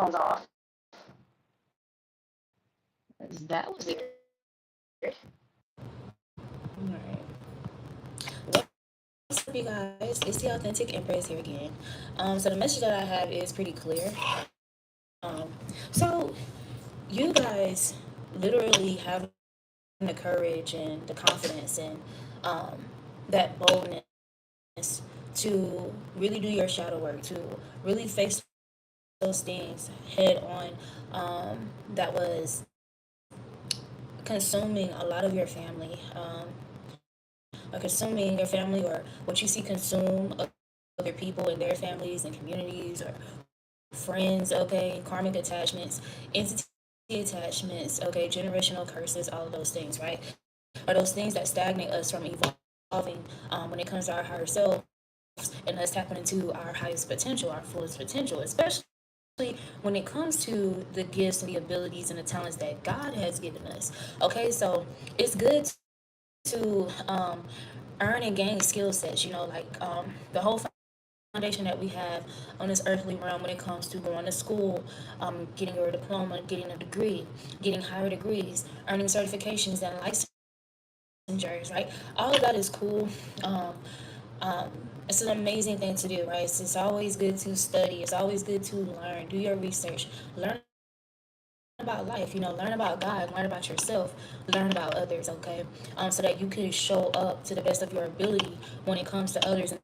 microphones off. That was weird. Alright. What's up, you guys? It's the Authentic Empress here again. So the message that I have is pretty clear. So you guys literally have the courage and the confidence and um, that boldness to really do your shadow work, to really face those things head on, that was consuming a lot of your family, consuming your family, or what you see consume other people and their families and communities or friends, okay, karmic attachments, entity attachments, okay, generational curses, all of those things, right? Are those things that stagnate us from evolving when it comes to our higher selves and us tapping into our highest potential, our fullest potential, especially when it comes to the gifts and the abilities and the talents that God has given us. Okay, so it's good to earn and gain skill sets, like the whole foundation that we have on this earthly realm when it comes to going to school, getting your diploma, getting a degree, getting higher degrees, earning certifications and licensures, right? All of that is cool. Um, um, it's an amazing thing to do, right? It's always good to study. It's always good to learn, do your research, learn about life, learn about God, learn about yourself, learn about others, okay? So that you can show up to the best of your ability when it comes to others and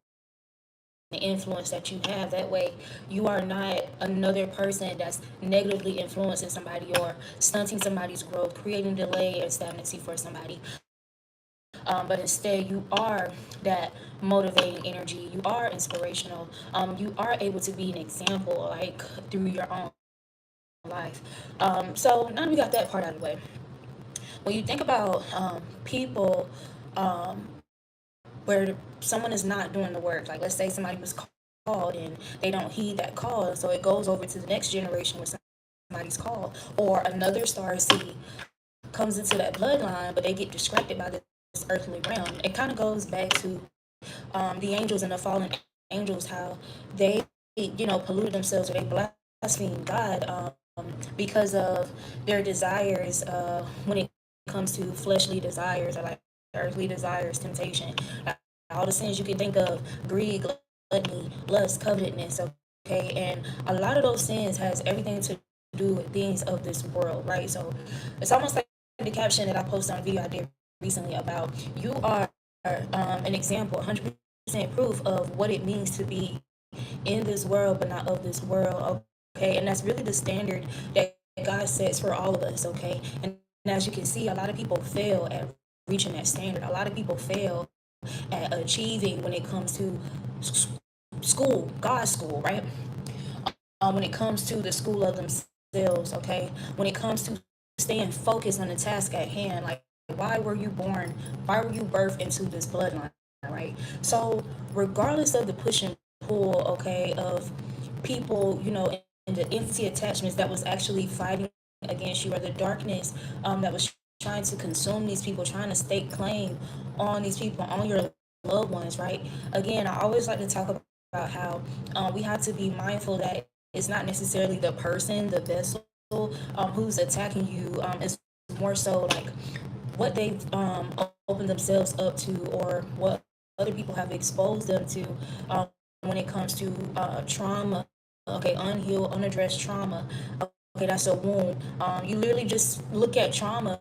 the influence that you have. That way, you are not another person that's negatively influencing somebody or stunting somebody's growth, creating delay or stagnancy for somebody. But instead, you are that motivating energy. You are inspirational. You are able to be an example, like through your own life. So now that we got that part out of the way, when you think about people where someone is not doing the work, like let's say somebody was called and they don't heed that call, so it goes over to the next generation where somebody's called, or another star seed comes into that bloodline, but they get distracted by this earthly realm. It kind of goes back to the angels and the fallen angels, how they, polluted themselves, or they blasphemed God because of their desires when it comes to fleshly desires, or like earthly desires, temptation, all the sins you can think of, greed, gluttony, lust, covetousness, okay? And a lot of those sins has everything to do with things of this world, right? So it's almost like the caption that I posted on a video I did recently about you are an example, 100% proof of what it means to be in this world but not of this world, okay? And that's really the standard that God sets for all of us, okay? And as you can see, a lot of people fail at reaching that standard. A lot of people fail at achieving when it comes to school, God's school, right? When it comes to the school of themselves, okay? When it comes to staying focused on the task at hand, like why were you born? Why were you birthed into this bloodline, right? So regardless of the push and pull, okay, of people, and the entity attachments that was actually fighting against you, or the darkness that was trying to consume these people, trying to stake claim on these people, on your loved ones, right? Again, I always like to talk about how we have to be mindful that it's not necessarily the person, the vessel, who's attacking you. It's more so like what they've opened themselves up to, or what other people have exposed them to when it comes to trauma, okay, unhealed, unaddressed trauma. Okay, that's a wound. You literally just look at trauma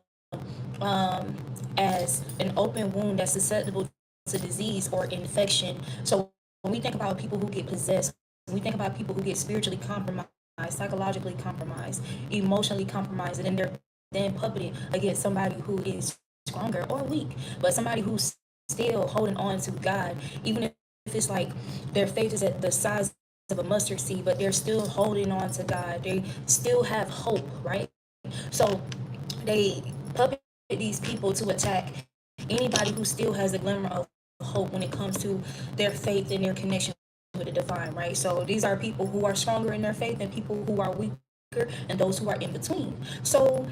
um, as an open wound that's susceptible to disease or infection. So when we think about people who get possessed, when we think about people who get spiritually compromised, psychologically compromised, emotionally compromised, and then they're then puppeted against somebody who is stronger or weak, but somebody who's still holding on to God, even if it's like their faith is at the size of a mustard seed, but they're still holding on to God. They still have hope, right? So they puppet these people to attack anybody who still has a glimmer of hope when it comes to their faith and their connection with the divine, right? So these are people who are stronger in their faith and people who are weaker and those who are in between. So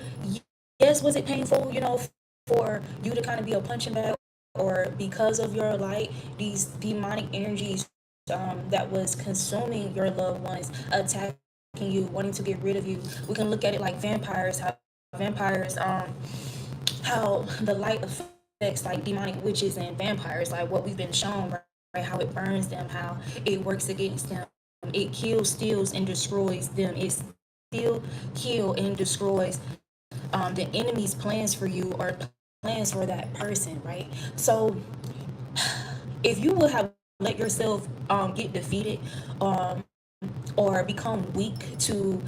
yes, was it painful, for you to kind of be a punching bag, or because of your light, these demonic energies that was consuming your loved ones attack you, wanting to get rid of you. We can look at it like vampires, how vampires, how the light affects like demonic witches and vampires, like what we've been shown, right? How it burns them, how it works against them. It kills, steals, and destroys them. It still kill and destroys the enemy's plans for you or plans for that person, right? So if you would have let yourself get defeated um, or become weak to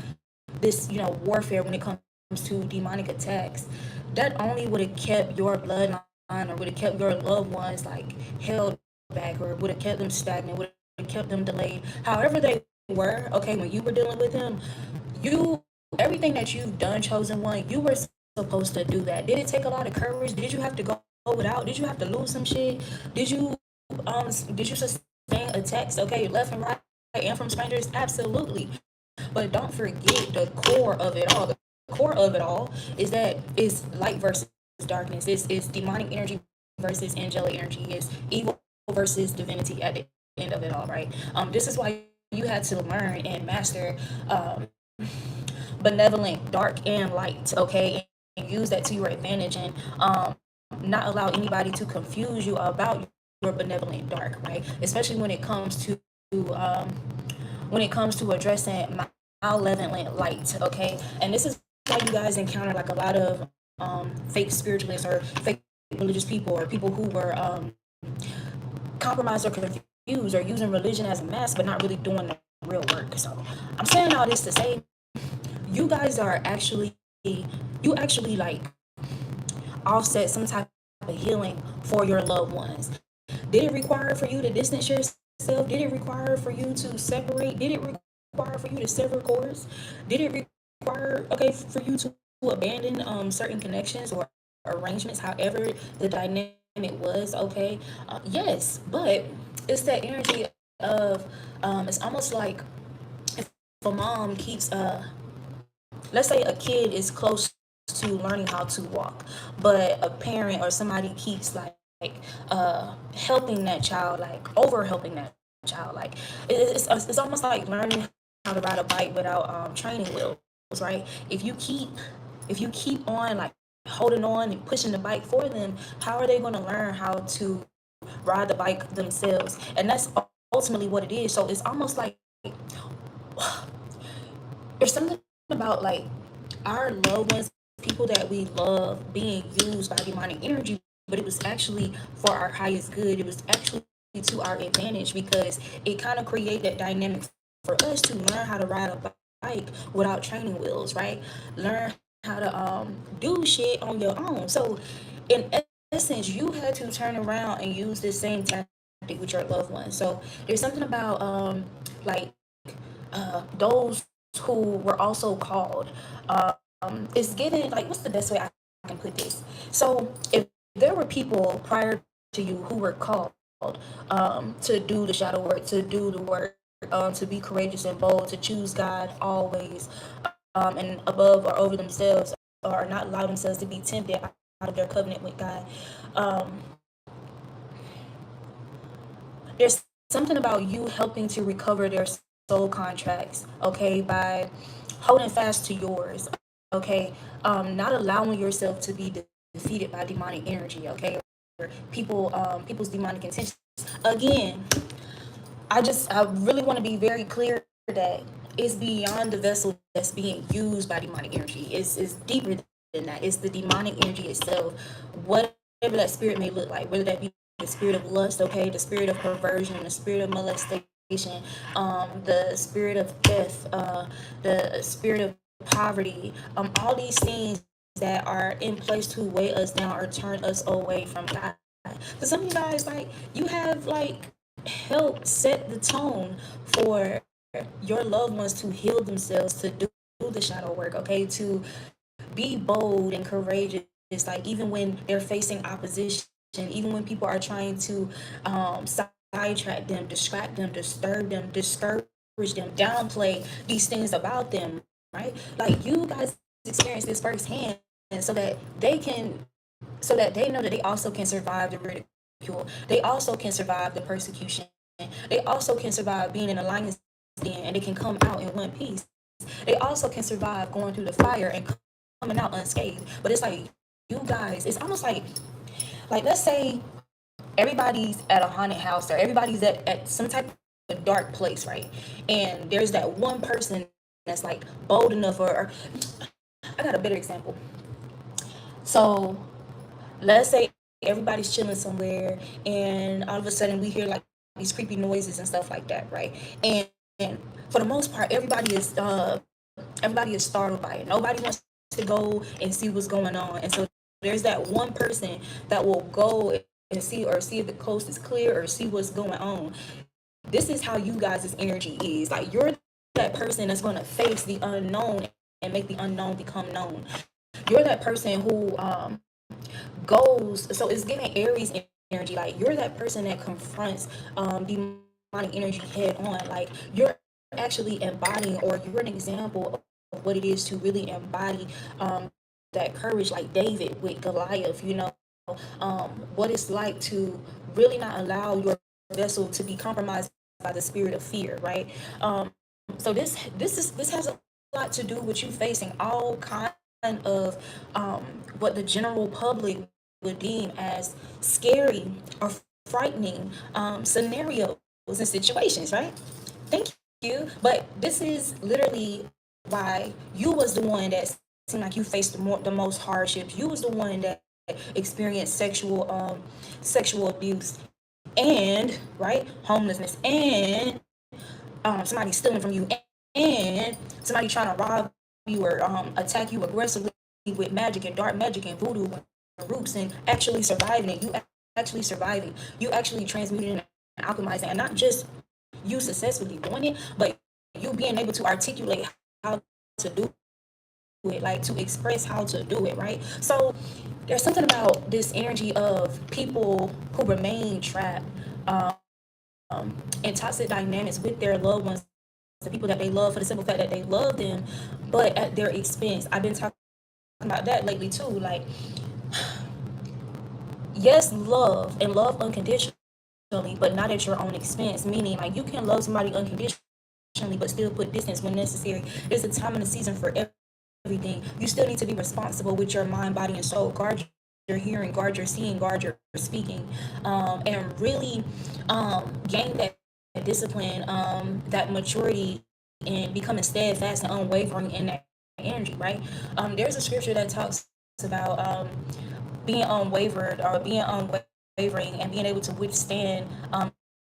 this, warfare when it comes to demonic attacks, that only would have kept your bloodline or would have kept your loved ones like held back, or would have kept them stagnant, would have kept them delayed. However they were, okay, when you were dealing with them, you everything that you've done, chosen one, you were supposed to do that. Did it take a lot of courage? Did you have to go without? Did you have to lose some shit? Did you did you sustain attacks, okay, left and right and from strangers? Absolutely. But don't forget the core of it all. The core of it all is that it's light versus darkness. It's demonic energy versus angelic energy. It's evil versus divinity at the end of it all, right? This is why you had to learn and master benevolent, dark, and light, okay? And use that to your advantage, and not allow anybody to confuse you about your benevolent dark, right? Especially um, when it comes to addressing malevolent light, okay? And this is why you guys encounter like a lot of fake spiritualists or fake religious people, or people who were compromised or confused, or using religion as a mask but not really doing the real work. So I'm saying all this to say, you guys are actually, you actually like offset some type of healing for your loved ones. Did it require for you to distance yourself? Did it require for you to separate? Did it require for you to sever cords? Did it require, okay, for you to abandon certain connections or arrangements, however the dynamic was, okay? Yes, but it's that energy of it's almost like if a mom keeps let's say a kid is close to learning how to walk, but a parent or somebody keeps like helping that child, like over helping that child, like it's almost like learning how to ride a bike without training wheels, right? If you keep on like holding on and pushing the bike for them, how are they going to learn how to ride the bike themselves? And that's ultimately what it is. So it's almost like there's something about like our loved ones, people that we love, being used by demonic energy, but it was actually for our highest good. It was actually to our advantage, because it kind of created that dynamic for us to learn how to ride a bike without training wheels, right? Learn how to do shit on your own. So in essence, you had to turn around and use this same tactic with your loved ones. So there's something about like those who were also called. It's given, like, what's the best way I can put this? So if there were people prior to you who were called to do the shadow work, to do the work, to be courageous and bold, to choose God always, and above or over themselves, or not allow themselves to be tempted out of their covenant with God. Um, there's something about you helping to recover their soul contracts, okay, by holding fast to yours, okay, not allowing yourself to be defeated by demonic energy, okay, or people's demonic intentions. Again, I really want to be very clear that it's beyond the vessel that's being used by demonic energy. It's deeper than that. It's the demonic energy itself. Whatever that spirit may look like, whether that be the spirit of lust, okay, the spirit of perversion, the spirit of molestation, the spirit of death, the spirit of poverty, all these things that are in place to weigh us down or turn us away from God. So some of you guys, like, you have like help set the tone for your loved ones to heal themselves, to do the shadow work, okay, to be bold and courageous, like even when they're facing opposition, even when people are trying to sidetrack them, distract them, disturb them, discourage them, downplay these things about them, right? Like, you guys experience this firsthand, and so that they know that they also can survive the ridicule. They also can survive the persecution. They also can survive being in a lion's den, and they can come out in one piece. they also can survive going through the fire and coming out unscathed. But it's like you guys, it's almost like let's say everybody's at a haunted house or everybody's at some type of dark place, right? And there's that one person that's like bold enough, or I got a better example. So let's say everybody's chilling somewhere and all of a sudden we hear like these creepy noises and stuff like that, right? And for the most part, everybody is startled by it. Nobody wants to go and see what's going on. And so there's that one person that will go and see if the coast is clear or see what's going on. This is how you guys' energy is. Like you're that person that's going to face the unknown and make the unknown become known. You're that person who goes, so it's giving Aries energy. Like you're that person that confronts demonic energy head on. Like you're actually embodying, or you're an example of what it is to really embody that courage, like David with Goliath, what it's like to really not allow your vessel to be compromised by the spirit of fear, right? So this has a lot to do with you facing all kind of what the general public would deem as scary or frightening scenarios and situations, right? Thank you. But this is literally why you was the one that seemed like you faced the most hardships. You was the one that experienced sexual abuse and right homelessness and somebody stealing from you and somebody trying to rob you or attack you aggressively with magic and dark magic and voodoo and roots, and actually surviving it. You actually surviving. You actually transmuting and alchemizing, and not just you successfully doing it, but you being able to articulate how to do it, like to express how to do it, right? So there's something about this energy of people who remain trapped in toxic dynamics with their loved ones, the people that they love, for the simple fact that they love them, but at their expense. I've been talking about that lately too. Like, yes, love and love unconditionally, but not at your own expense. Meaning, like, you can love somebody unconditionally, but still put distance when necessary. There's a time and a season for everything. You still need to be responsible with your mind, body, and soul. Guard your hearing, guard your seeing, guard your speaking, and really gain that discipline, that maturity, and becoming steadfast and unwavering in that energy, right? There's a scripture that talks about being unwavered or being unwavering and being able to withstand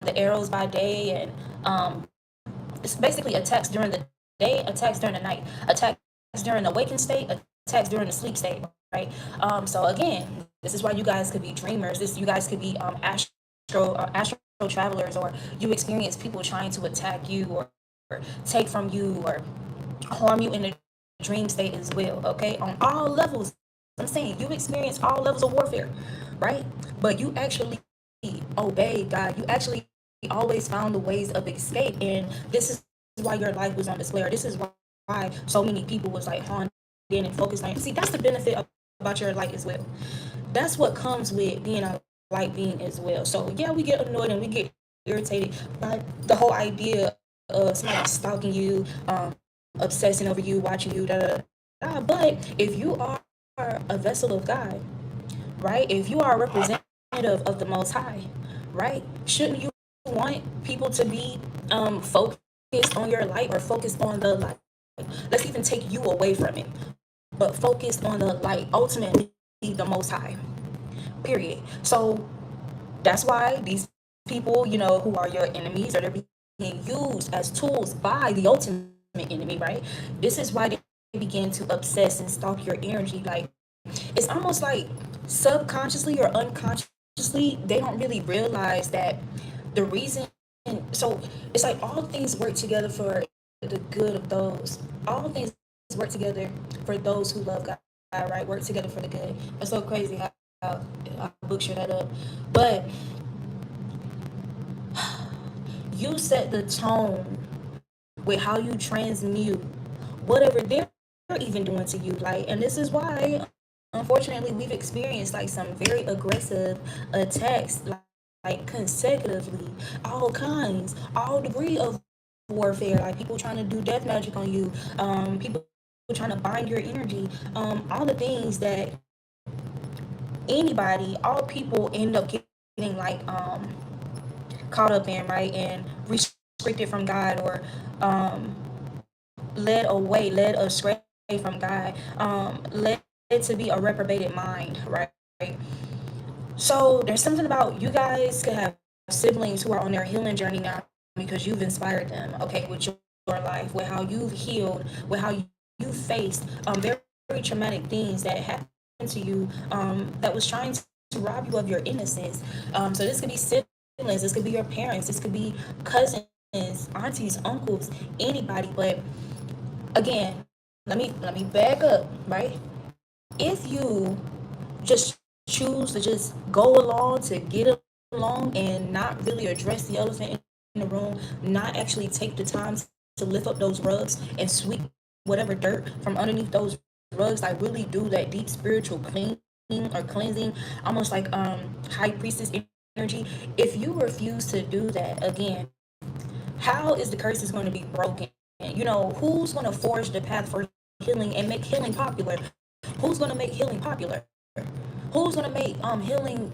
the arrows by day, and it's basically attacks during the day, attacks during the night, attacks during the waking state, attacks during the sleep state, right? So again, this is why you guys could be dreamers. You guys could be astral travelers, or you experience people trying to attack you or take from you or harm you in the dream state as well. Okay, on all levels. I'm saying you experience all levels of warfare, right? But you actually obey God. You actually always found the ways of escape, and this is why your life was on display. Or this is why so many people was like honed in and focused on. See, that's the benefit about your light as well. That's what comes with being a light being as well. So yeah, we get annoyed and we get irritated by the whole idea of somebody stalking you, obsessing over you, watching you, da da da. But if you are a vessel of God, right? If you are a representative of the Most High, right? Shouldn't you want people to be focused on your light or focused on the light? Let's even take you away from it, but focused on the light, ultimately the Most High. Period. So that's why these people, who are your enemies, or they're being used as tools by the ultimate enemy, right? This is why they begin to obsess and stalk your energy. Like, it's almost like subconsciously or unconsciously, they don't really realize that the reason. So it's like all things work together for the good of those. All things work together for those who love God, right? Work together for the good. It's so crazy how I butcher that up. But you set the tone with how you transmute whatever they're even doing to you. Like, and this is why, unfortunately, we've experienced like some very aggressive attacks, like consecutively, all kinds, all degree of warfare, like people trying to do death magic on you, people trying to bind your energy, all the things that anybody, all people end up getting like caught up in, right? And restricted from God, or led away, led astray from God, led to be a reprobated mind, right? So there's something about, you guys could have siblings who are on their healing journey now because you've inspired them, okay, with your life, with how you've healed, with how you faced very, very traumatic things that happened to you, that was trying to rob you of your innocence. So this could be siblings, this could be your parents, this could be cousins, aunties, uncles, anybody. But again, let me back up, right? If you just choose to just go along to get along and not really address the elephant in the room, not actually take the time to lift up those rugs and sweep whatever dirt from underneath those rugs, like really do that deep spiritual cleaning or cleansing, almost like high priestess energy. If you refuse to do that, again, how is the curses going to be broken? Who's going to forge the path for healing and make healing popular? Who's going to make healing popular? Who's going to make healing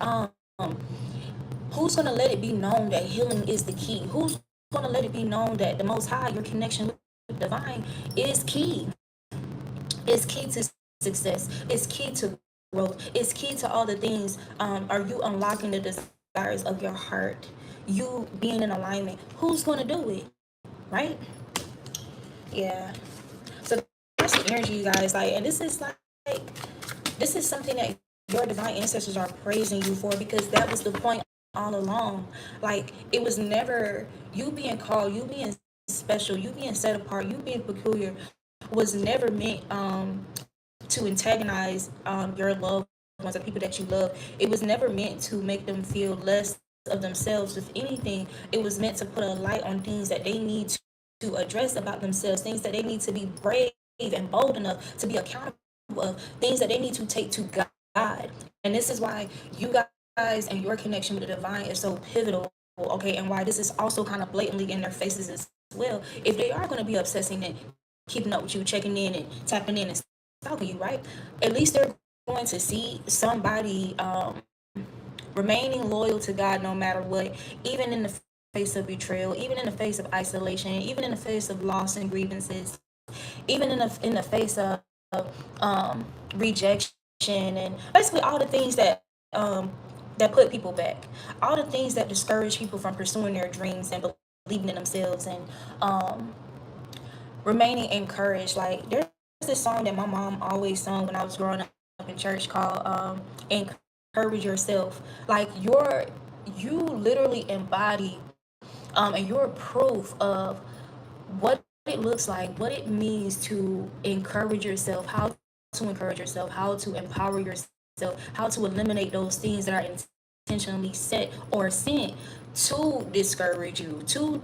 who's going to let it be known that healing is the key? Who's going to let it be known that the Most High, your connection with the divine, is key? It's key to success. It's key to growth. It's key to all the things. Are you unlocking the desires of your heart? You being in alignment. Who's going to do it? Right? Yeah. So that's the energy, you guys. Like, and this is something that your divine ancestors are praising you for, because that was the point all along. Like, it was never you being called, you being special, you being set apart, you being peculiar, was never meant to antagonize your loved ones, the people that you love. It was never meant to make them feel less of themselves. If anything, it was meant to put a light on things that they need to address about themselves, things that they need to be brave and bold enough to be accountable of, things that they need to take to God. And this is why you guys and your connection with the divine is so pivotal, okay, and why this is also kind of blatantly in their faces as well. If they are going to be obsessing and keeping up with you, checking in and tapping in and stalking you, right? At least they're going to see somebody remaining loyal to God no matter what, even in the face of betrayal, even in the face of isolation, even in the face of loss and grievances, even in the face of rejection, and basically all the things that put people back, all the things that discourage people from pursuing their dreams and believing in themselves, and remaining encouraged. Like, there's this song that my mom always sung when I was growing up in church called "Encourage Yourself." Like, you literally embody and you're proof of what it looks like, what it means to encourage yourself, how to encourage yourself, how to empower yourself, how to eliminate those things that are intentionally set or sent to discourage you, to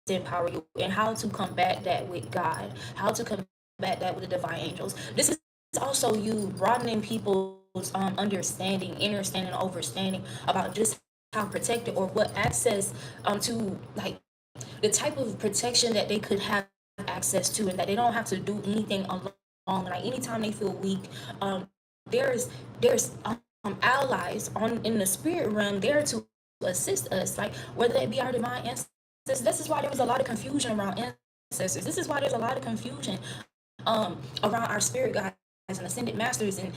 disempower you, and how to combat that with God, how to combat that with the divine angels. This is also you broadening people's understanding, understanding, overstanding about just how protected or what access to, like, the type of protection that they could have access to, and that they don't have to do anything alone. Like, anytime they feel weak, there's allies on in the spirit realm there to assist us, like whether they be our divine ancestors. This is why there was a lot of confusion around ancestors. This is why there's a lot of confusion around our spirit guides and ascended masters and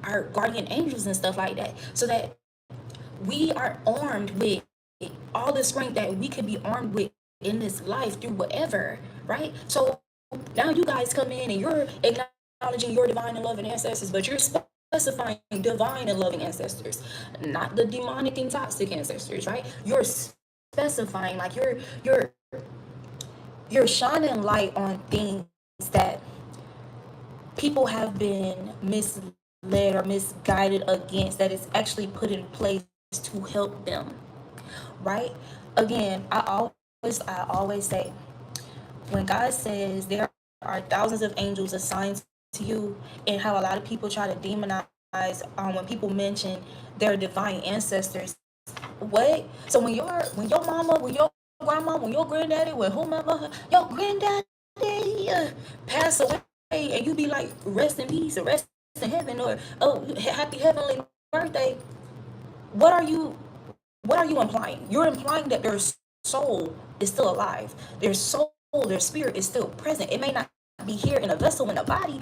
our guardian angels and stuff like that, so that we are armed with all the strength that we could be armed with in this life through whatever, right? So now you guys come in and you're acknowledging your divine and loving ancestors, but you're specifying divine and loving ancestors, not the demonic and toxic ancestors, right? You're specifying, like, you're shining light on things that people have been misled or misguided against, that is actually put in place to help them, right? Again, I always say, when God says there are thousands of angels assigned to you, and how a lot of people try to demonize when people mention their divine ancestors. What? So when your mama, when your grandma, when your granddaddy, when whomever, your granddaddy pass away, and you be like, rest in peace or rest in heaven, or oh, happy heavenly birthday. What are you what are you implying? You're implying that their soul is still alive. Their soul, their spirit is still present. It may not be here in a vessel in a body,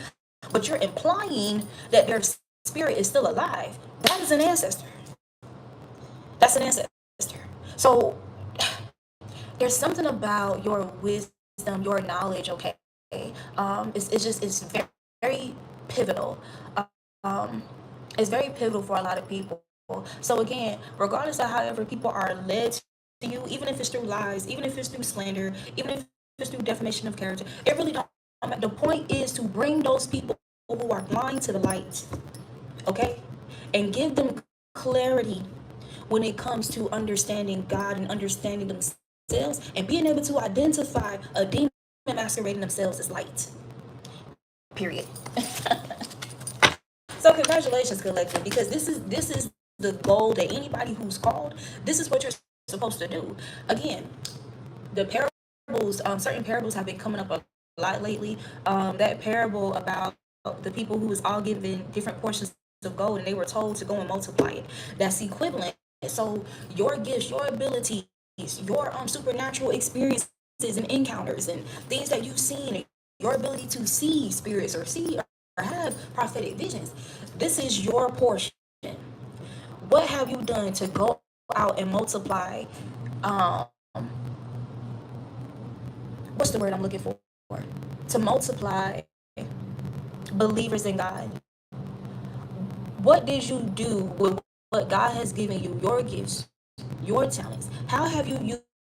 but you're implying that their spirit is still alive. That is an ancestor. That's an ancestor. So there's something about your wisdom, your knowledge, okay? It's very, very pivotal. Um, it's very pivotal for a lot of people. So again, regardless of however people are led to you, even if it's through lies, even if it's through slander, even if it's through defamation of character, it really don't matter. The point is to bring those people who are blind to the light, okay? And give them clarity when it comes to understanding God and understanding themselves and being able to identify a demon masquerading themselves as light. Period. So congratulations, collective, because this is the goal that anybody who's called, this is what you're supposed to do. Again, the parables, certain parables have been coming up a lot lately. That parable about the people who was all given different portions of gold and they were told to go and multiply it. That's equivalent. So your gifts, your abilities, your supernatural experiences and encounters and things that you've seen, your ability to see spirits or see or have prophetic visions, this is your portion. What have you done to go out and multiply? Um, what's the word I'm looking for? To multiply believers in God. What did you do with what God has given you, your gifts, your talents? How have you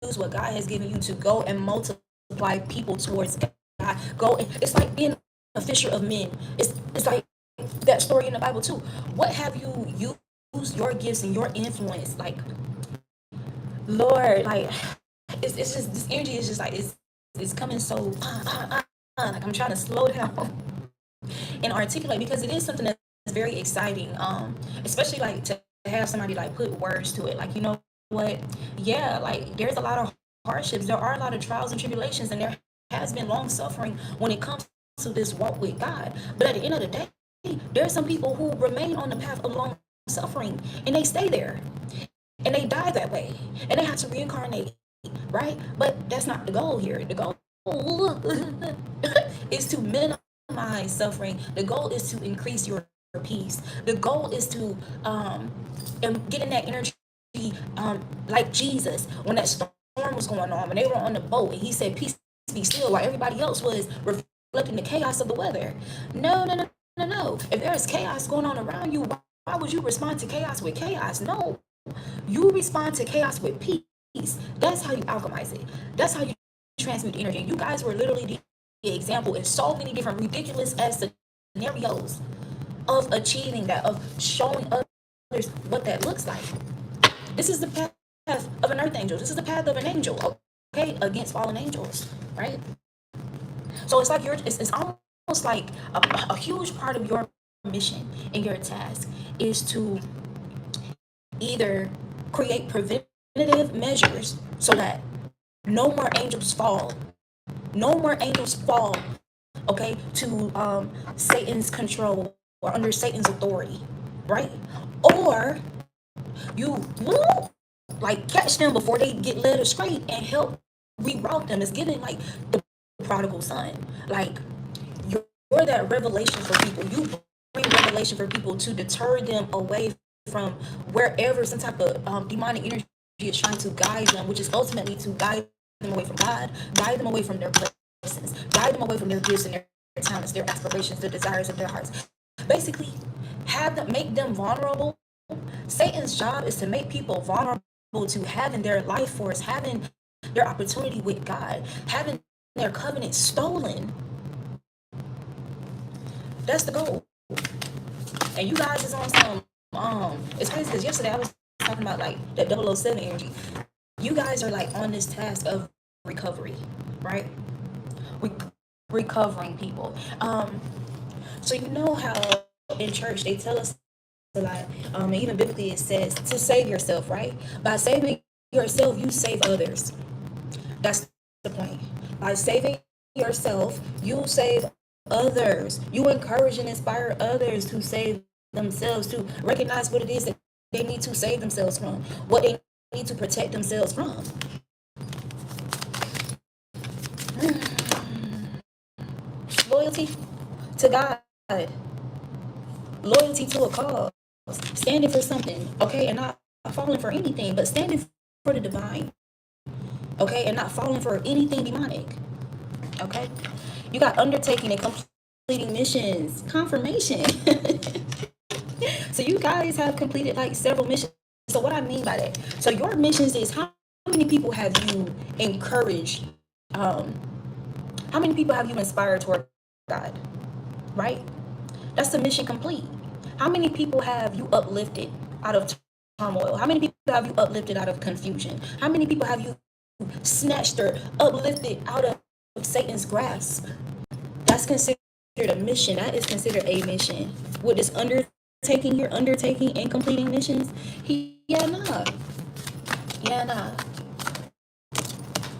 used what God has given you to go and multiply people towards God? Go and, it's like being a fisher of men. It's like that story in the Bible too. What have you used your gifts and your influence? Like, Lord, like it's just this energy is just like it's coming so like I'm trying to slow down and articulate because it is something that's very exciting. Especially like to have somebody like put words to it. Like, you know what? Yeah, like there's a lot of hardships, there are a lot of trials and tribulations, and there has been long suffering when it comes to this walk with God. But at the end of the day, there are some people who remain on the path of long suffering and they stay there and they die that way and they have to reincarnate, right? But that's not the goal here. The goal is to minimize suffering. The goal is to increase your peace. The goal is to get in that energy, like Jesus when that storm was going on, when they were on the boat and he said peace be still, while everybody else was reflecting the chaos of the weather. No. If there is chaos going on around you, why would you respond to chaos with chaos? No, you respond to chaos with peace. That's how you alchemize it. That's how you transmute energy. You guys were literally the example in so many different ridiculous as scenarios of achieving that, of showing others what that looks like. This is the path of an earth angel. This is the path of an angel, okay, against fallen angels, right? So it's like it's almost like a huge part of your mission and your task is to either create preventative measures so that no more angels fall, no more angels fall, okay, to Satan's control or under Satan's authority, right? Or you like catch them before they get led astray and help reroute them. It's giving like the prodigal son. Like you're that revelation for people. You bring revelation for people to deter them away from wherever some type of demonic energy is trying to guide them, which is ultimately to guide them away from God, guide them away from their blessings, guide them away from their gifts and their talents, their aspirations, their desires of their hearts. Basically, have them, make them vulnerable. Satan's job is to make people vulnerable to having their life force, having their opportunity with God, having their covenant stolen. That's the goal. And you guys is on some it's crazy because yesterday I was talking about like that 007 energy. You guys are like on this task of recovery, right? Recovering people. So you know how in church they tell us a lot, and even biblically it says to save yourself, right? By saving yourself, you save others. That's the point. By saving yourself, you save others. You encourage and inspire others to save themselves, to recognize what it is that they need to save themselves from, what they need to protect themselves from. Loyalty to God, loyalty to a cause, standing for something, okay, and not falling for anything, but standing for the divine, okay, and not falling for anything demonic, okay. You got undertaking and completing missions, confirmation. So you guys have completed like several missions. So what I mean by that, so your missions is how many people have you encouraged, um, how many people have you inspired toward God, right? That's the mission complete. How many people have you uplifted out of turmoil? How many people have you uplifted out of confusion? How many people have you snatched or uplifted out of Satan's grasp? That's considered a mission. That is considered a mission. With this undertaking here, undertaking and completing missions, yeah, nah. Yeah, nah.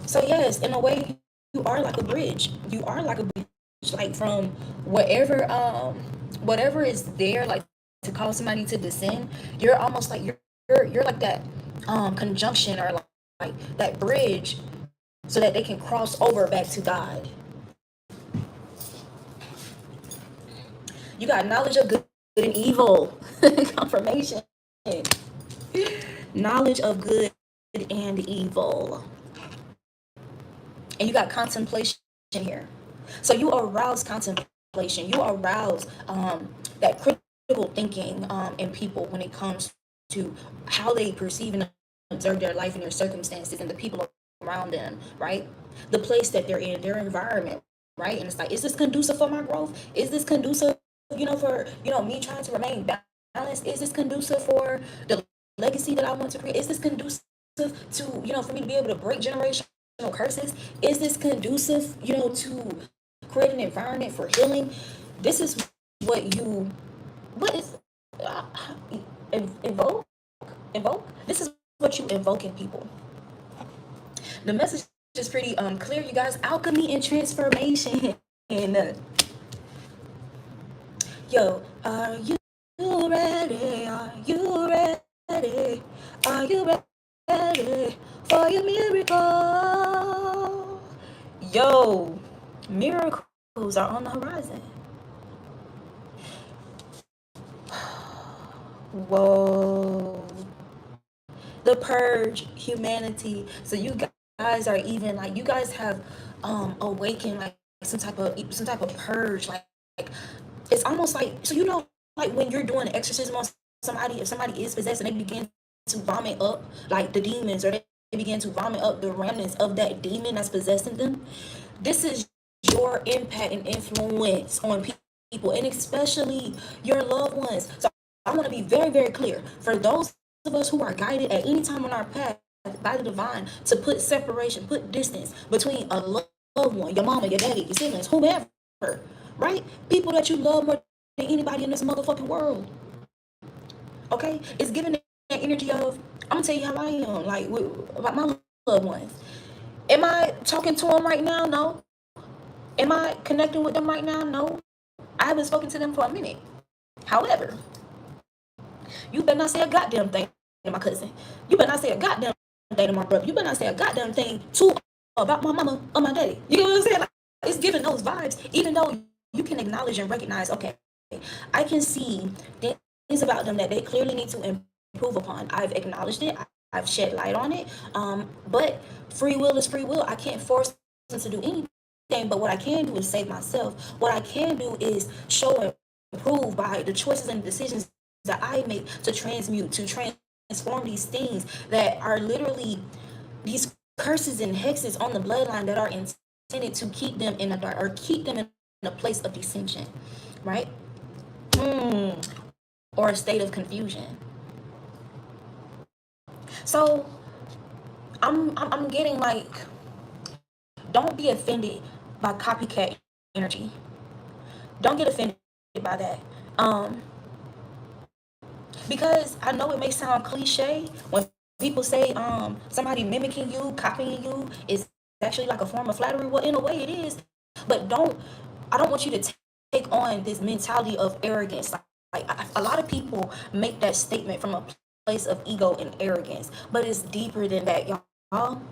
So yes, in a way, you are like a bridge. You are like a bridge, like from whatever is there, like to cause somebody to descend. You're almost like you're like that conjunction, or like that bridge, so that they can cross over back to God. You got knowledge of good and evil. Confirmation. Knowledge of good and evil. And you got contemplation here. So you arouse contemplation. You arouse that critical thinking in people when it comes to how they perceive and observe their life and their circumstances and the people around them, right? The place that they're in, their environment, right? And it's like, is this conducive for my growth? Is this conducive, for me trying to remain balanced? Is this conducive for the legacy that I want to create? Is this conducive to for me to be able to break generational curses? Is this conducive, to create an environment for healing? This is what is uh, invoke, invoke. This is what you invoke in people. The message is pretty clear, you guys. Alchemy and transformation. And yo, are you ready? Are you ready? Are you ready for your miracle? Yo, miracles are on the horizon. Whoa. The purge, humanity. So you guys are even like, you guys have awakened like some type of purge. Like it's almost like, so like when you're doing an exorcism on somebody, if somebody is possessed and they begin to vomit up like the demons, or they begin to vomit up the remnants of that demon that's possessing them, this is your impact and influence on people, and especially your loved ones. So I want to be very, very clear for those of us who are guided at any time on our path by the divine to put separation, put distance between a loved one, your mama, your daddy, your siblings, whomever, right? People that you love more than anybody in this motherfucking world. Okay? It's giving that energy of, I'm gonna tell you how I am, like about my loved ones. Am I talking to them right now? No. Am I connecting with them right now? No. I haven't spoken to them for a minute. However, you better not say a goddamn thing to my cousin. You better not say a goddamn thing to my brother. You better not say a goddamn thing to about my mama or my daddy. You know what I'm saying? Like, it's giving those vibes, even though you can acknowledge and recognize, okay, I can see things about them that they clearly need to improve upon. I've acknowledged it. I've shed light on it. But free will is free will. I can't force them to do anything. But what I can do is save myself. What I can do is show and improve by the choices and decisions that I make to transmute, to transform these things that are literally these curses and hexes on the bloodline that are intended to keep them in a dark, or keep them in a place of dissension, right? Or a state of confusion. So I'm getting like, don't be offended by copycat energy. Don't get offended by that. Because I know it may sound cliche when people say somebody mimicking you, copying you is actually like a form of flattery. Well, in a way it is, but I don't want you to take on this mentality of arrogance. A lot of people make that statement from a place of ego and arrogance, but it's deeper than that, y'all.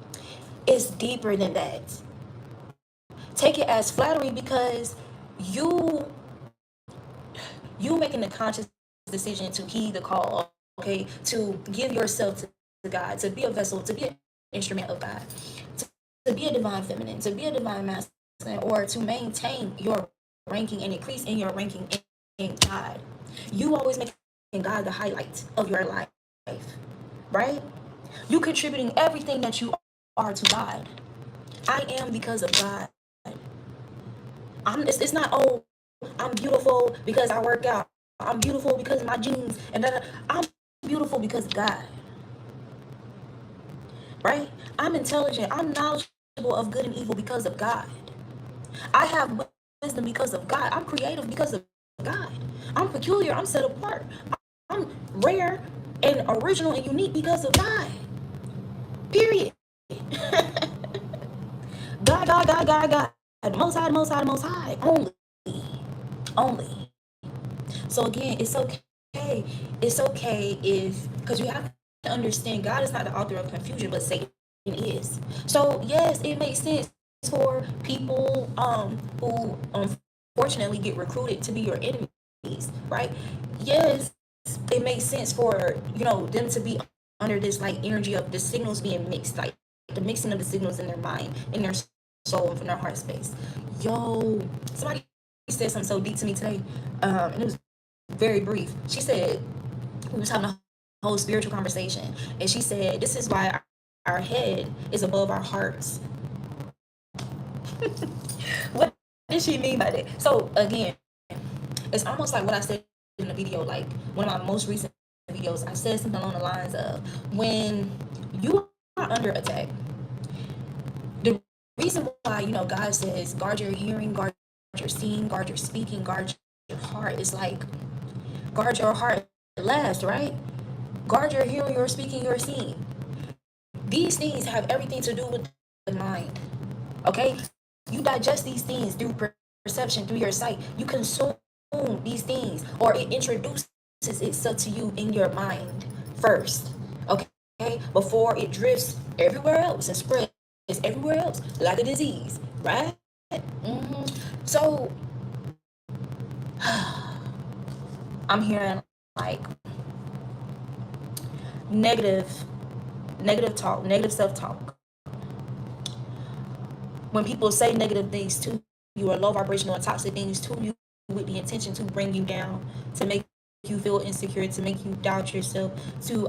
It's deeper than that. Take it as flattery because you making the conscious decision to heed the call, okay, to give yourself to God, to be a vessel, to be an instrument of God, to be a divine feminine, to be a divine masculine, or to maintain your ranking and increase in your ranking in God. You always making God the highlight of your life, right? You contributing everything that you are to God. I am because of God. It's not, oh, I'm beautiful because I work out. I'm beautiful because of my genes. And then I'm beautiful because of God. Right? I'm intelligent. I'm knowledgeable of good and evil because of God. I have wisdom because of God. I'm creative because of God. I'm peculiar. I'm set apart. I'm rare and original and unique because of God. Period. God. Most high, most high, most high. Only. Only. So again, it's okay. It's okay if, because you have to understand, God is not the author of confusion, but Satan is. So yes, it makes sense for people who unfortunately get recruited to be your enemies, right? Yes, it makes sense for them to be under this like energy of the signals being mixed, like the mixing of the signals in their mind, in their soul, and from their heart space. Yo, somebody said something so deep to me today, and it was very brief. She said, we was having a whole spiritual conversation, and she said, this is why our head is above our hearts. What did she mean by that? So again, it's almost like what I said in the video, like one of my most recent videos. I said something along the lines of, when you are under attack, the reason why God says guard your hearing, guard your seeing, guard your speaking, guard your heart, is like guard your heart last, right? Guard your hearing, your speaking, your seeing. These things have everything to do with the mind. Okay? You digest these things through perception, through your sight. You consume these things, or it introduces itself to you in your mind first. Okay? Before it drifts everywhere else and spreads everywhere else like a disease, right? So I'm hearing like negative talk, negative self-talk. When people say negative things to you, or low vibrational or toxic things to you, with the intention to bring you down, to make you feel insecure, to make you doubt yourself, to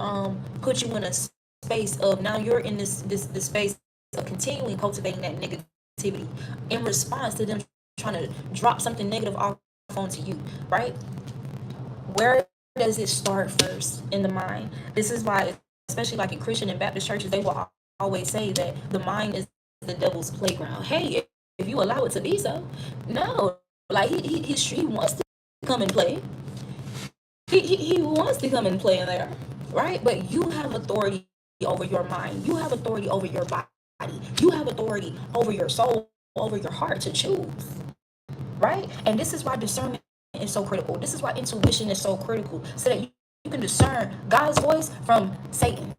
put you in a space of, now you're in this space of continuing cultivating that negativity in response to them trying to drop something negative off onto you, right? Where does it start first? In the mind. This is why, especially like in Christian and Baptist churches, they will always say that the mind is the devil's playground. Hey, if you allow it to be so. No, like he wants to come and play. He wants to come and play in there, right? But you have authority over your mind. You have authority over your body. You have authority over your soul, over your heart to choose, right? And this is why discernment is so critical. This is why intuition is so critical, so that you can discern God's voice from Satan.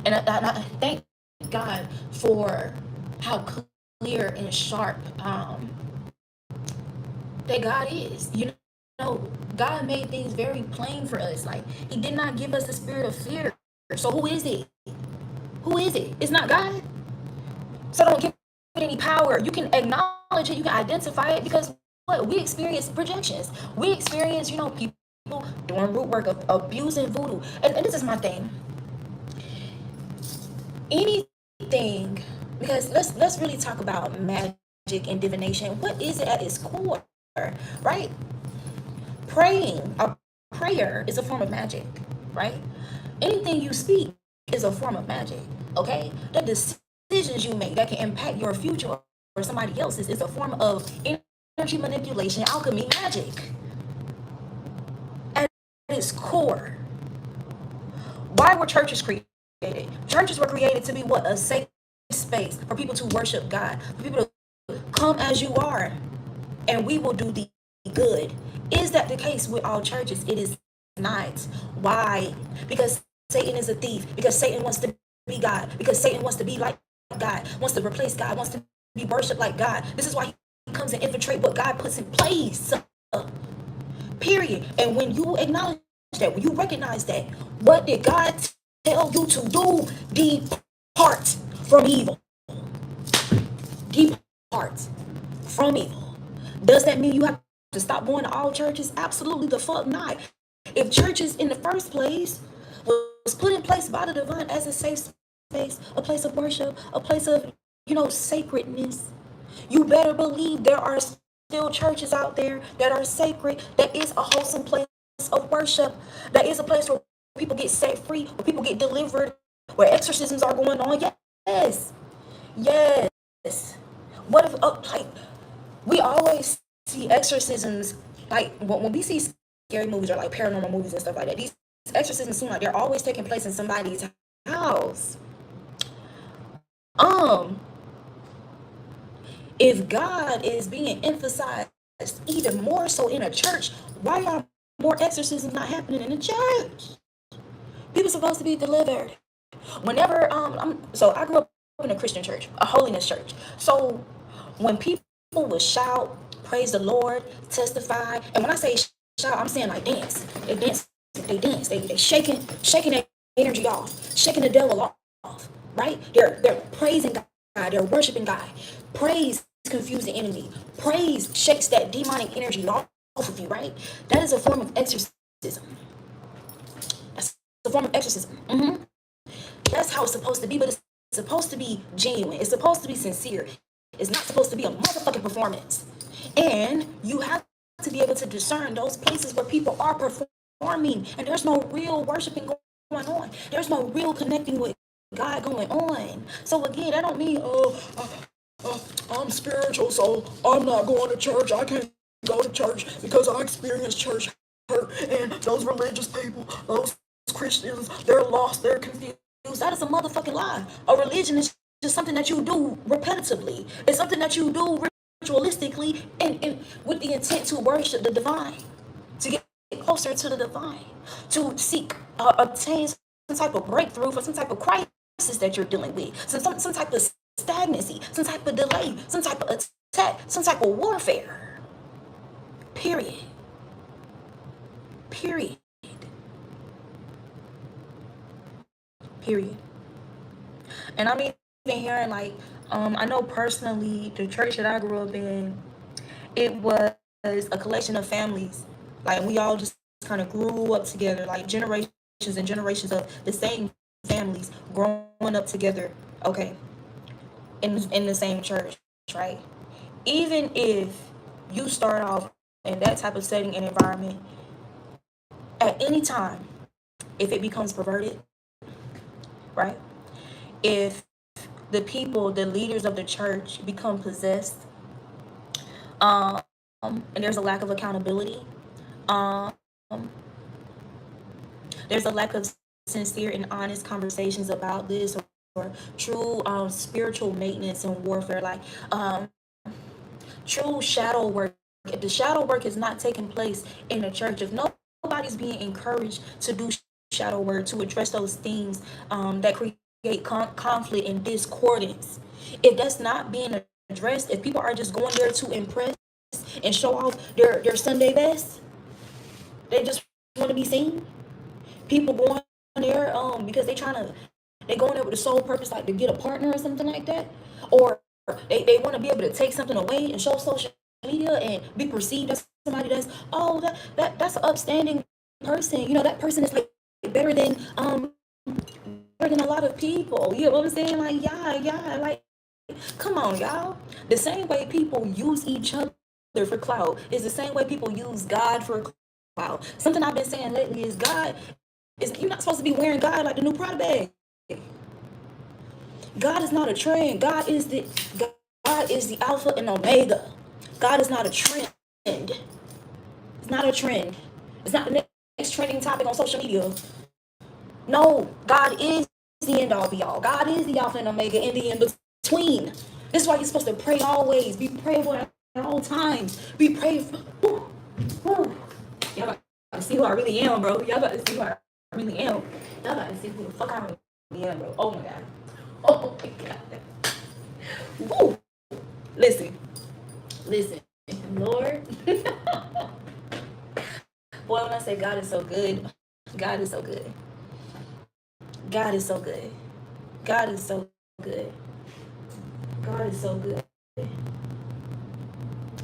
And I thank God for how clear and sharp that God is. God made things very plain for us. Like, he did not give us the spirit of fear. So who is it? Who is it? It's not God. So don't give it any power. You can acknowledge it. You can identify it, because what we experience projections. We experience, people doing root work, of abusing voodoo. And this is my thing. Anything, because let's really talk about magic and divination. What is it at its core, right? A prayer is a form of magic, right? Anything you speak is a form of magic, okay? The decisions you make that can impact your future or somebody else's is a form of energy manipulation, alchemy, magic. At its core. Why were churches created? Churches were created to be what? A safe space for people to worship God, for people to come as you are, and we will do the good. Is that the case with all churches? It is not. Why? Because Satan is a thief. Because Satan wants to be God. Because Satan wants to be like God. Wants to replace God. Wants to be worshipped like God. This is why he comes and infiltrate what God puts in place. Period. And when you acknowledge that, when you recognize that, what did God tell you to do? Depart from evil. Depart from evil. Does that mean you have to stop going to all churches? Absolutely the fuck not. If churches in the first place was put in place by the divine as a safe space, a place of worship, a place of, sacredness, you better believe there are still churches out there that are sacred, that is a wholesome place of worship, that is a place where people get set free, where people get delivered, where exorcisms are going on. Yes. Yes. What if, like, we always see exorcisms, like, when we see scary movies or like paranormal movies and stuff like that, these exorcisms seem like they're always taking place in somebody's house. If God is being emphasized even more so in a church, why are more exorcisms not happening in the church? People supposed to be delivered. Whenever so I grew up in a Christian church, a holiness church. So when people would shout, praise the Lord, testify, and when I say shout, I'm saying like dance. They dance, they shaking that energy off, shaking the devil off, right? They're praising God, they're worshiping God. Praise confuse the enemy. Praise shakes that demonic energy off of you, right? That is a form of exorcism. That's a form of exorcism. That's how it's supposed to be, but it's supposed to be genuine. It's supposed to be sincere. It's not supposed to be a motherfucking performance. And you have to be able to discern those places where people are performing and there's no real worshiping going on. There's no real connecting with God going on. So again, that don't mean, I'm spiritual, so I'm not going to church. I can't go to church because I experience church hurt. And those religious people, those Christians, they're lost, they're confused. That is a motherfucking lie. A religion is just something that you do repetitively. It's something that you do ritualistically and with the intent to worship the divine, to get closer to the divine, to seek, obtain some type of breakthrough for some type of crisis that you're dealing with, some type of stagnancy, some type of delay, some type of attack, some type of warfare. Period. Period. Period. And I'm even hearing like, I know personally the church that I grew up in, it was a collection of families. Like we all just kind of grew up together, like generations and generations of the same families growing up together. Okay, in the same church, right? Even if you start off in that type of setting and environment, at any time, if it becomes perverted, right? If the people, the leaders of the church become possessed, and there's a lack of accountability, um, there's a lack of sincere and honest conversations about this, or true spiritual maintenance and warfare, like true shadow work. If the shadow work is not taking place in the church, if nobody's being encouraged to do shadow work, to address those things that create conflict and discordance, if that's not being addressed, if people are just going there to impress and show off their Sunday best, they just want to be seen. People going there because they going there with the sole purpose like to get a partner or something like that, or they want to be able to take something away and show social media and be perceived as somebody that's an upstanding person. That person is like better than a lot of people. You know what I'm saying? Like, yeah, like, come on, y'all. The same way people use each other for clout is the same way people use God for clout. Something I've been saying lately is you're not supposed to be wearing God like the new Prada bag. God is not a trend. God is the Alpha and Omega. God is not a trend. It's not a trend. It's not the next trending topic on social media. No, God is the end all be all. God is the Alpha and Omega in the in between. This is why you're supposed to pray always. Be prayerful at all times. Be prayerful. Y'all about to see who I really am, bro. Y'all about to see who I really am. Y'all about to see who the fuck I really am, bro. Oh my god. Oh my god. Woo. Listen. Lord. Boy, when I say God is so good, God is so good. God is so good. God is so good. God is so good.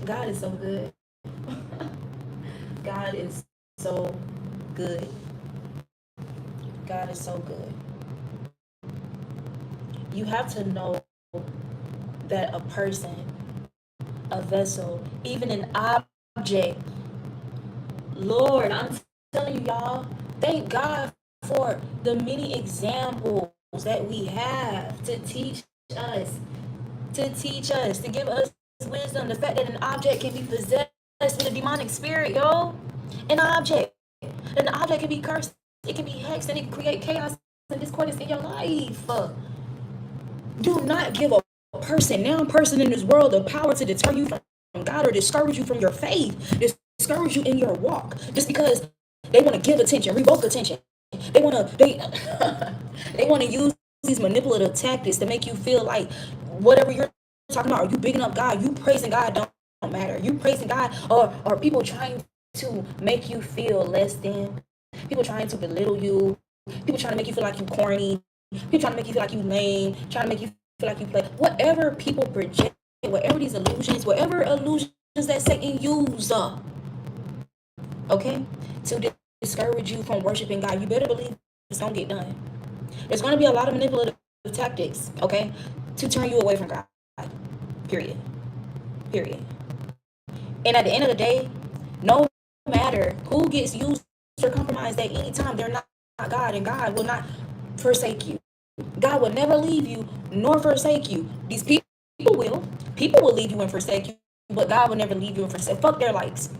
God is so good. God is so good. God is so good. You have to know that a person, a vessel, even an object, Lord, I'm telling you, y'all, thank God for the many examples that we have to teach us, to give us wisdom. The fact that an object can be possessed with a demonic spirit, yo. An object can be cursed, it can be hexed, and it can create chaos and discordance in your life. Do not give a person in this world the power to deter you from God or discourage you from your faith, discourage you in your walk, just because they want to give attention, revoke attention. They want to they want to use these manipulative tactics to make you feel like whatever you're talking about, are you bigging up God, you praising God, don't matter. You praising God, or people trying to make you feel less than, people trying to belittle you, people trying to make you feel like you corny, people trying to make you feel like you lame, trying to make you feel like you play. Whatever people project, whatever these illusions, whatever illusions that Satan use, okay, to discourage you from worshiping God, you better believe it's gonna get done. There's gonna be a lot of manipulative tactics, okay, to turn you away from God. Period. Period. And at the end of the day, no matter who gets used or compromised at any time, they're not God, and God will not forsake you. God will never leave you nor forsake you. These people will. People will leave you and forsake you, but God will never leave you and forsake. Fuck their likes.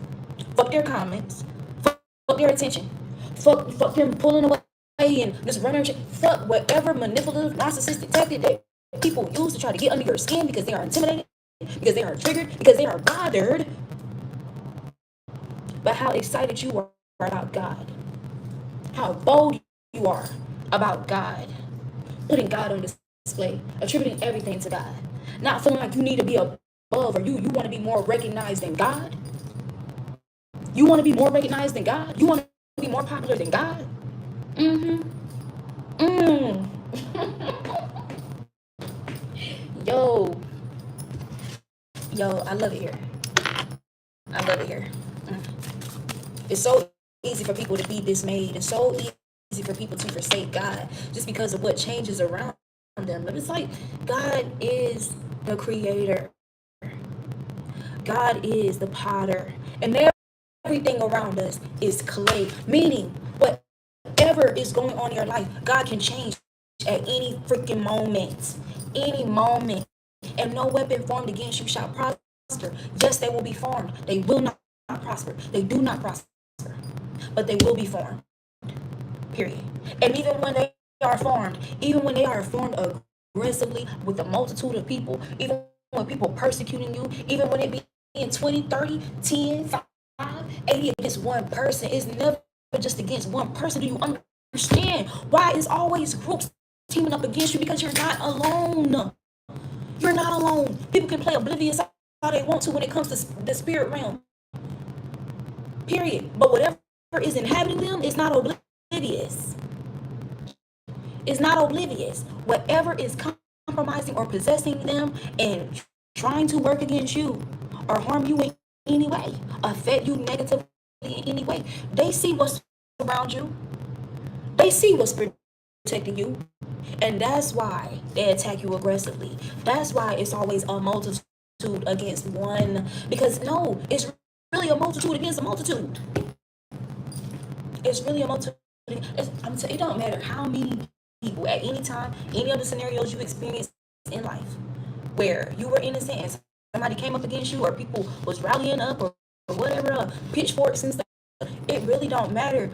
Fuck their comments. Fuck their attention. Fuck them pulling away and just running. Fuck whatever manipulative, narcissistic tactic that people use to try to get under your skin because they are intimidated, because they are triggered, because they are bothered by how excited you are about God, how bold you are about God, putting God on display, attributing everything to God, not feeling like you need to be above, or you want to be more recognized than God. You want to be more recognized than God? You want to be more popular than God? Mm-hmm. Mm. Yo, I love it here. I love it here. Mm. It's so easy for people to be dismayed. It's so easy for people to forsake God just because of what changes around them. But it's like God is the creator. God is the potter. And everything around us is clay. Meaning, whatever is going on in your life, God can change at any freaking moment. Any moment. And no weapon formed against you shall prosper. Yes, they will be formed. They will not prosper. They do not prosper. But they will be formed. Period. And even when they are formed, even when they are formed aggressively with a multitude of people, even when people persecuting you, even when it be in 20, 30, 10, 5, 80 against one person, it's never just against one person. Do you understand why it's always groups teaming up against you? Because you're not alone. You're not alone. People can play oblivious all they want to when it comes to the spirit realm. Period. But whatever is inhabiting them is not oblivious. It's not oblivious. Whatever is compromising or possessing them and trying to work against you or harm you in any way, affect you negatively in any way, they see what's around you. They see what's protecting you. And that's why they attack you aggressively. That's why it's always a multitude against one. Because no, it's really a multitude against a multitude. It's really a multitude. It don't matter how many people at any time, any other scenarios you experience in life, where you were innocent and somebody came up against you, or people was rallying up, or whatever, pitchforks and stuff. It really don't matter.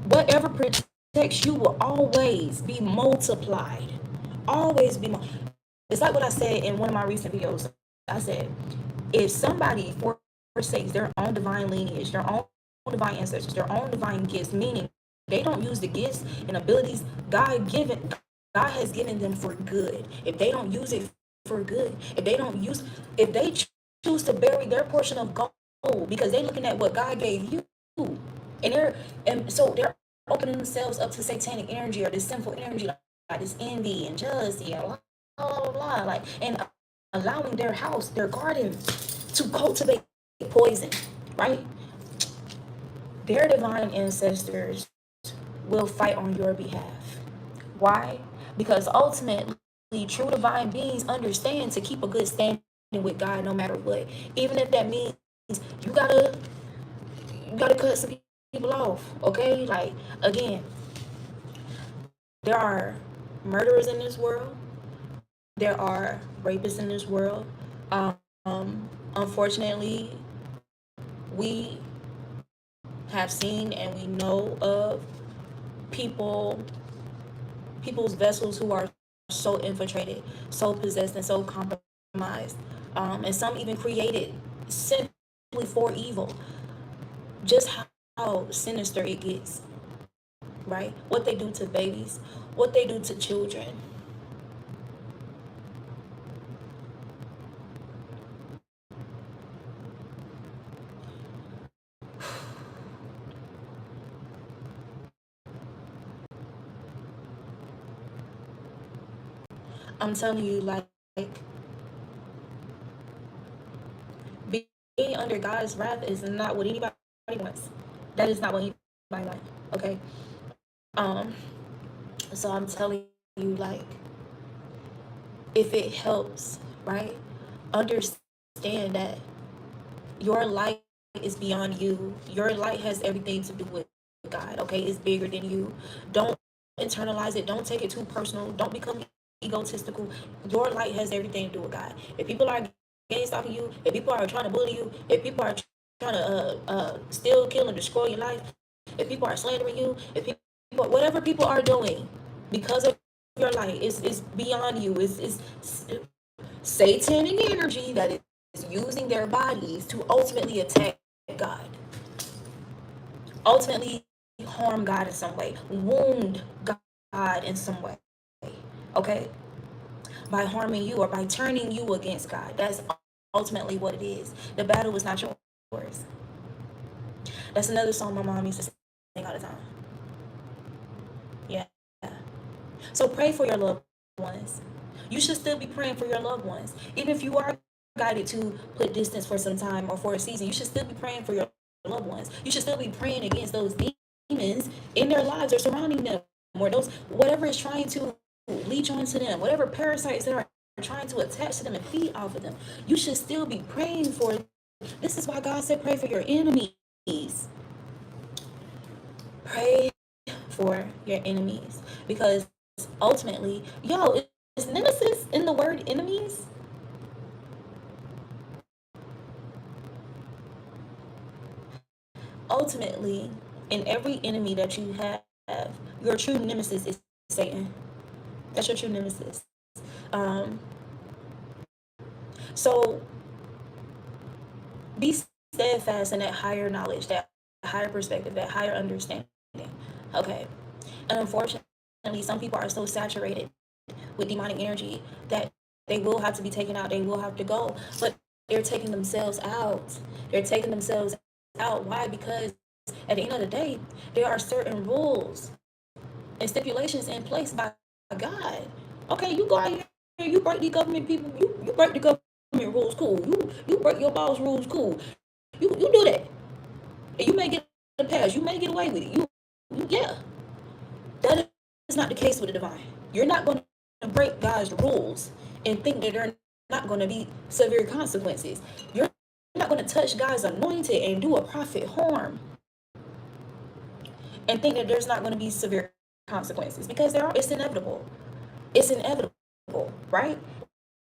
Whatever protects you will always be multiplied. Always be. It's like what I said in one of my recent videos. I said, if somebody forsakes their own divine lineage, their own divine ancestors, their own divine gifts, meaning they don't use the gifts and abilities God has given them for good. If they don't use it for good, if they choose to bury their portion of gold because they're looking at what God gave you, and so they're opening themselves up to satanic energy or this sinful energy, like this envy and jealousy and blah blah blah, blah, like, and allowing their house, their garden, to cultivate poison, right? Their divine ancestors will fight on your behalf. Why? Because ultimately, true divine beings understand to keep a good standing with God no matter what. Even if that means you gotta cut some people off. Okay? Like, again, there are murderers in this world. There are rapists in this world. Unfortunately, we have seen and we know of people's vessels who are so infiltrated, so possessed, and so compromised, and some even created simply for evil. Just how sinister it gets, right? What they do to babies, what they do to children. I'm telling you, like being under God's wrath is not what anybody wants. That is not what anybody wants. Okay. Um. So I'm telling you, like, if it helps, right? Understand that your light is beyond you. Your light has everything to do with God. Okay, it's bigger than you. Don't internalize it. Don't take it too personal. Don't become egotistical. Your light has everything to do with God. If people are against off of you, if people are trying to bully you, if people are trying to steal, kill, and destroy your life, if people are slandering you, if people, whatever people are doing, because of your light, is beyond you. It's satanic energy that is using their bodies to ultimately attack God, ultimately harm God in some way, wound God in some way. Okay, by harming you or by turning you against God. That's ultimately what it is. The battle is not yours. That's another song my mom used to sing all the time. Yeah. So pray for your loved ones. You should still be praying for your loved ones. Even if you are guided to put distance for some time or for a season, you should still be praying for your loved ones. You should still be praying against those demons in their lives or surrounding them, or those whatever is trying to leech onto them, whatever parasites that are trying to attach to them and feed off of them. You should still be praying for them. This is why God said pray for your enemies. Pray for your enemies, because ultimately, is nemesis in the word enemies? Ultimately, in every enemy that you have, your true nemesis is Satan. That's your true nemesis. Um, so be steadfast in that higher knowledge, that higher perspective, that higher understanding. Okay. And unfortunately, some people are so saturated with demonic energy that they will have to be taken out. They will have to go. But they're taking themselves out. They're taking themselves out. Why? Because at the end of the day, there are certain rules and stipulations in place by God. Okay, you go out here, you break the government people, you break the government rules, cool. You break your boss rules, cool. You do that. And you may get a pass. You may get away with it. Yeah. That is not the case with the divine. You're not going to break God's rules and think that there are not going to be severe consequences. You're not going to touch God's anointed and do a prophet harm and think that there's not going to be severe consequences, because there are. It's inevitable. It's inevitable, right?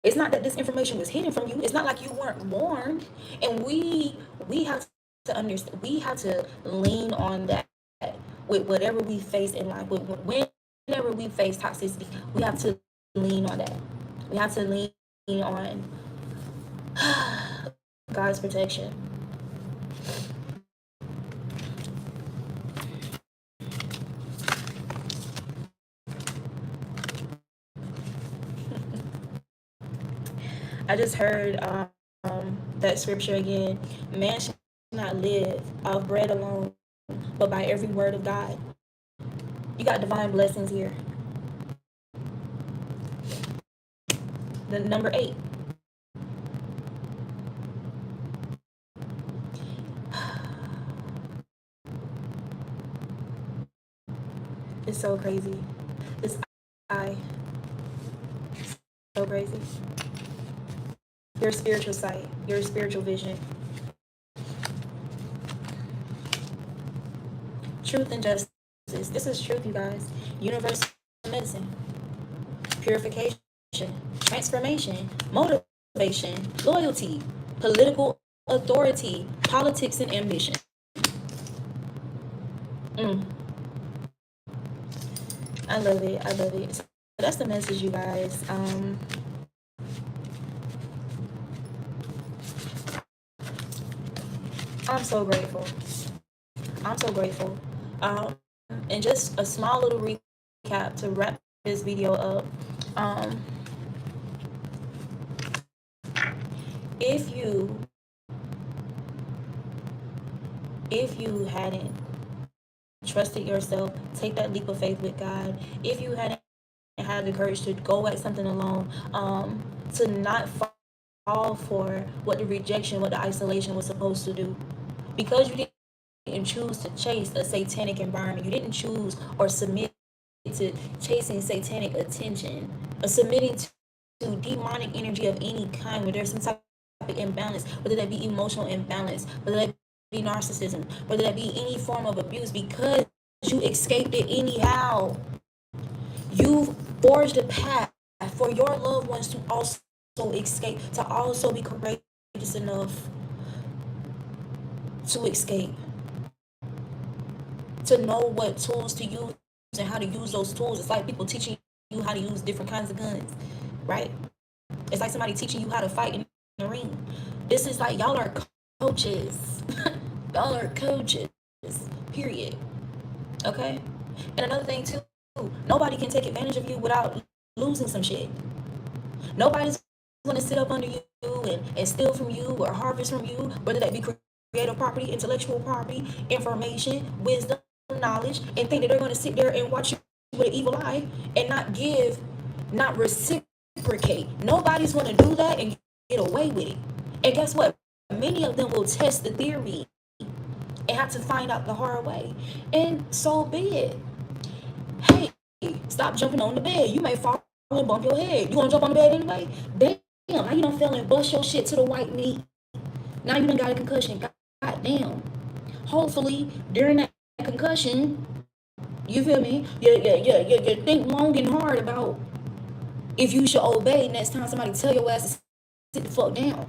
It's not that this information was hidden from you. It's not like you weren't warned. And we have to understand. We have to lean on that with whatever we face in life. Whenever we face toxicity, we have to lean on that. We have to lean on God's protection. I just heard that scripture again. Man shall not live off bread alone, but by every word of God. You got divine blessings here. The number 8. It's so crazy. This eye, so crazy. Your spiritual sight, your spiritual vision. Truth and justice. This is truth, you guys. Universal medicine. Purification. Transformation. Motivation. Loyalty. Political authority. Politics and ambition. I love it. I love it. So that's the message, you guys. I'm so grateful. I'm so grateful. And just a small little recap to wrap this video up. If you hadn't trusted yourself, take that leap of faith with God. If you hadn't had the courage to go at something alone, to not fall for what the rejection, what the isolation was supposed to do, because you didn't choose to chase a satanic environment, you didn't choose or submit to chasing satanic attention, or submitting to demonic energy of any kind, where there's some type of imbalance, whether that be emotional imbalance, whether that be narcissism, whether that be any form of abuse, because you escaped it anyhow. You've forged a path for your loved ones to also escape, to also be courageous enough to escape, to know what tools to use and how to use those tools. It's like people teaching you how to use different kinds of guns, right? It's like somebody teaching you how to fight in the ring. This is like, y'all are coaches. Y'all are coaches, period. Okay? And another thing too, nobody can take advantage of you without losing some shit. Nobody's gonna sit up under you and steal from you or harvest from you, whether that be creative property, intellectual property, information, wisdom, knowledge, and think that they're gonna sit there and watch you with an evil eye and not reciprocate. Nobody's gonna do that and get away with it. And guess what? Many of them will test the theory and have to find out the hard way. And so be it. Hey, stop jumping on the bed. You may fall and bump your head. You want to jump on the bed anyway? Damn, now you done fell and bust your shit to the white meat. Now you done got a concussion. God damn. Hopefully, during that concussion, you feel me? You think long and hard about if you should obey next time somebody tell your ass to sit the fuck down.